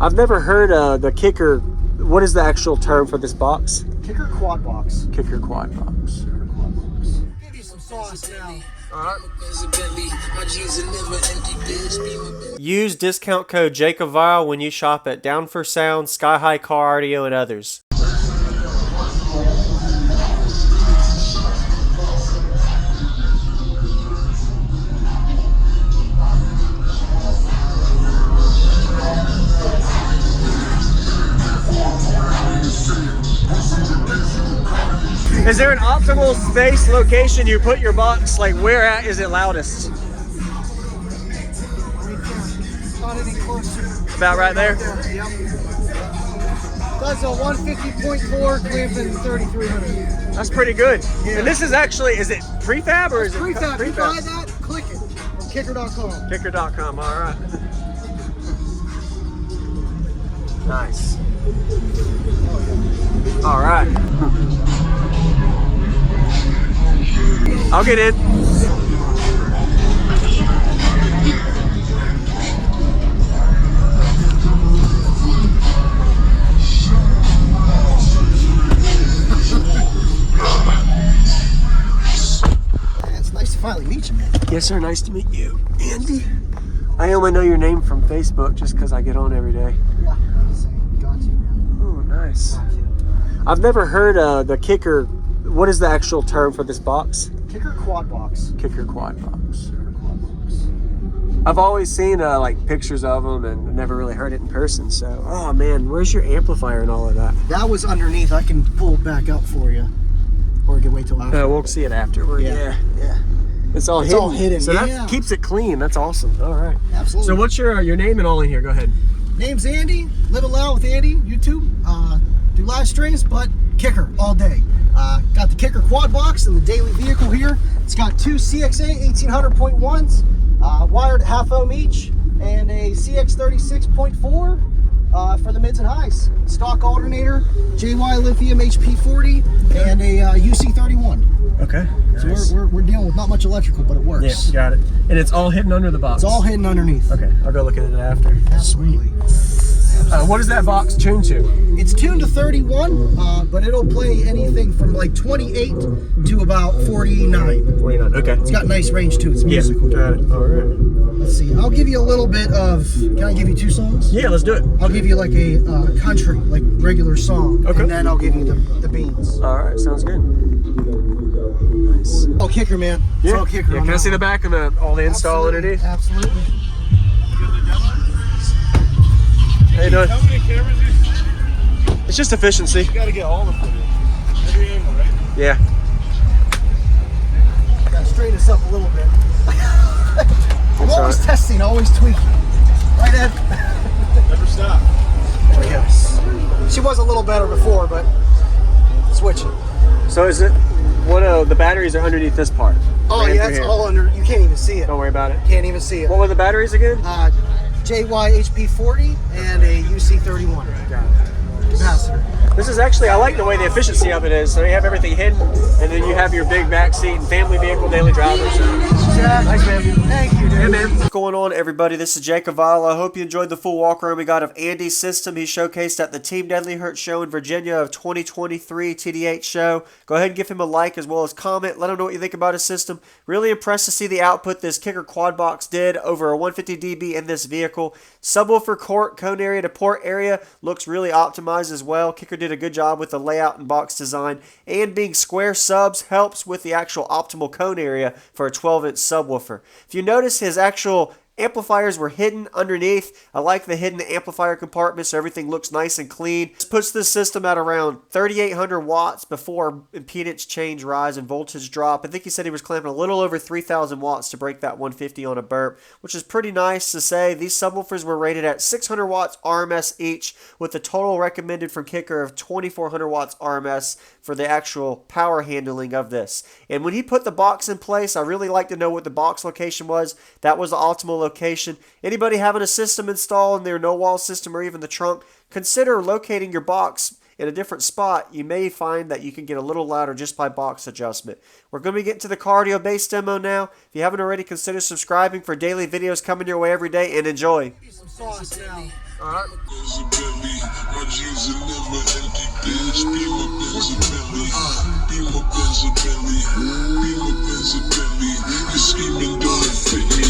I've never heard the kicker. What is the actual term for this box? Kicker quad box. Kicker quad box. Kicker quad box. Give you some sauce now. Alright. Use discount code JACOBVILE when you shop at Down for Sound, Sky High Car Audio, and others. Is there an optimal space location you put your box? Like where at is it loudest? Not any closer. About right there? Yep. Does a 150.4 clamping 3300. That's pretty good. Yeah. And this is actually, is it prefab or is it prefab? You buy that, click it on kicker.com. Kicker.com, all right. Nice. All right. I'll get in. It's nice to finally meet you, man. Yes, sir. Nice to meet you, Andy. I only know your name from Facebook just because I get on every day. Yeah, got you. Oh, nice. I've never heard the kicker. What is the actual term for this box? Kicker quad box. Kicker quad box. Kicker quad box. I've always seen like pictures of them and never really heard it in person. So, oh man, where's your amplifier and all of that? That was underneath. I can pull it back up for you, or we can wait till after. We'll see it afterward. Yeah. It's all hidden. So that keeps it clean. That's awesome. All right. Absolutely. So what's your name and all in here? Go ahead. Name's Andy. Living loud with Andy. YouTube. Do live streams, but kicker all day. Got the kicker quad box and the daily vehicle here. It's got two CXA 1800.1s, wired at half ohm each, and a CX 36.4 for the mids and highs. Stock alternator, JY lithium HP40, and a UC31. Okay. Nice. So we're dealing with not much electrical, but it works. Yeah, got it. And it's all hidden under the box. It's all hidden underneath. Okay, I'll go look at it after. Absolutely. What is that box tuned to? It's tuned to 31, but it'll play anything from like 28 to about 49. 49, okay. It's got nice range too. It's musical. Yeah, got it. All right. Let's see. I'll give you a little bit of. Can I give you two songs? Yeah, let's do it. I'll give you like a country, like regular song, okay. And then I'll give you the beans. All right, sounds good. Nice. Oh, kicker, man. Yeah. It's all kicker. Yeah. Can I see the back and all the install underneath? Absolutely. How you doing? How many cameras do you? It's just efficiency. You gotta get all the footage. Every angle, right? Yeah. Gotta straighten this up a little bit. I'm always right. testing, always tweaking. Right, Ed? Never stop. There we go. She was a little better before, but switching. So is it one of the batteries are underneath this part? Oh yeah, it's all under. You can't even see it. Don't worry about it. Can't even see it. What were the batteries again? JY HP40 and a UC31 capacitor. This is actually, I like the way the efficiency of it is. So you have everything hidden, and then you have your big back seat and family vehicle daily driver. So. Nice, man. Thank you, dude. Yeah, man. What's going on, everybody? This is Jacob Vile. I hope you enjoyed the full walk around we got of Andy's system. He showcased at the Team Deadly Hurt show in Virginia of 2023 TDH show. Go ahead and give him a like as well as comment. Let him know what you think about his system. Really impressed to see the output this kicker quad box did over a 150 dB in this vehicle. Subwoofer cone area to port area looks really optimized as well. Kicker did a good job with the layout and box design, and being square subs helps with the actual optimal cone area for a 12-inch subwoofer. If you notice, his actual amplifiers were hidden underneath. I like the hidden amplifier compartment so everything looks nice and clean. This puts this system at around 3,800 watts before impedance change rise and voltage drop. I think he said he was clamping a little over 3,000 watts to break that 150 on a burp, which is pretty nice to say. These subwoofers were rated at 600 watts RMS each, with the total recommended from Kicker of 2,400 watts RMS for the actual power handling of this. And when he put the box in place, I really like to know what the box location was. That was the optimal location. Anybody having a system installed in their no-wall system or even the trunk, consider locating your box in a different spot. You may find that you can get a little louder just by box adjustment. We're going to be getting to the cardio base demo now. If you haven't already, consider subscribing for daily videos coming your way every day, and enjoy. Some sauce now. Alright. Benze-Bentley, my jeans are never empty, bitch. Be my Benze-Bentley, be my Benze-Bentley, be my Benze-Bentley. You scheming don't fit me.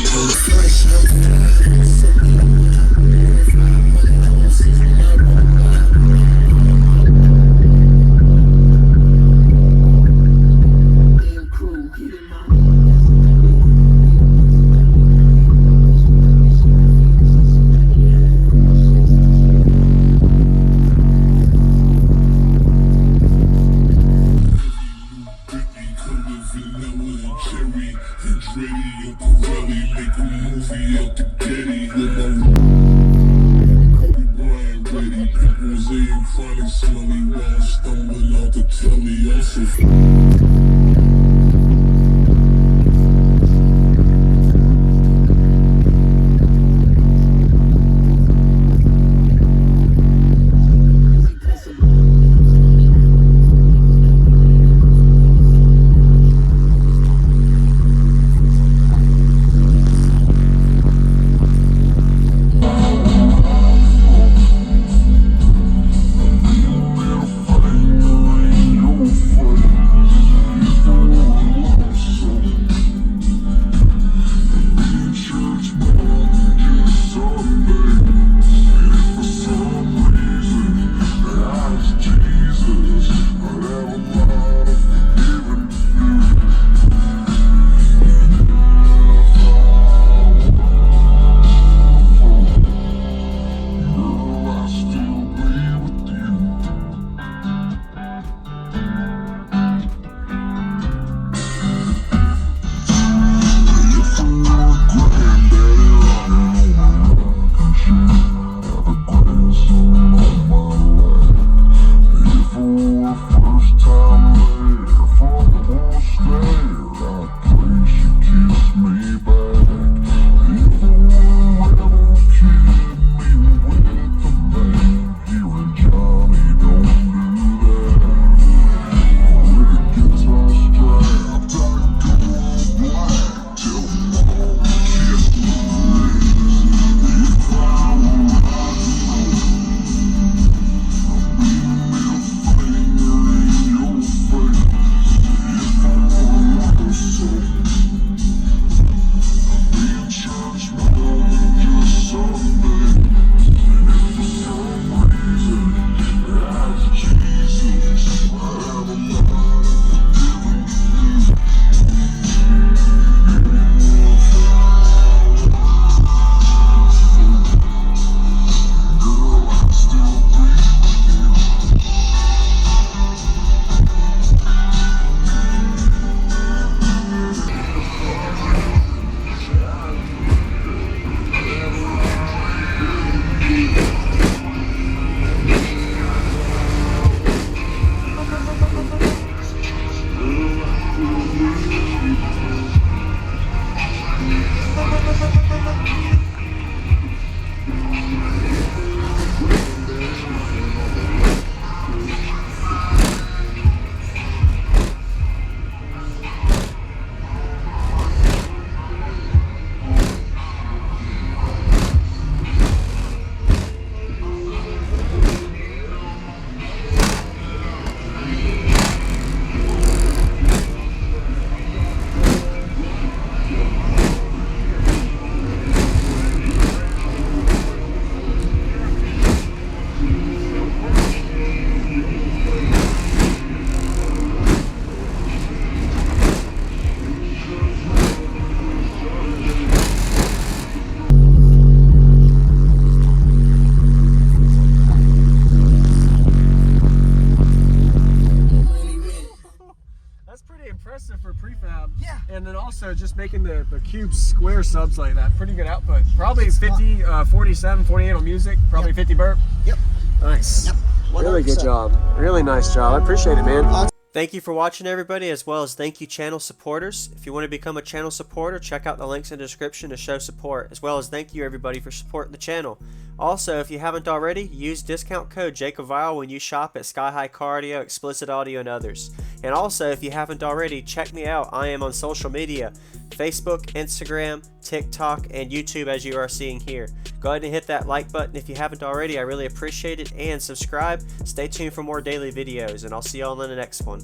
impressive for prefab. Yeah. And then also just making the cube square subs like that. Pretty good output. Probably 50, 47, 48 on music. Probably 50 burp. Yep. Nice. Yep. Really good 100%. job. Really nice job. I appreciate it, man. Thank you for watching, everybody, as well as thank you channel supporters. If you want to become a channel supporter, check out the links in the description to show support, as well as thank you everybody for supporting the channel. Also, if you haven't already, use discount code JACOVILE when you shop at Sky High Cardio, Explicit Audio, and others. And also, if you haven't already, check me out. I am on social media. Facebook, Instagram, TikTok, and YouTube as you are seeing here. Go ahead and hit that like button if you haven't already. I really appreciate it. And subscribe. Stay tuned for more daily videos, and I'll see y'all in the next one.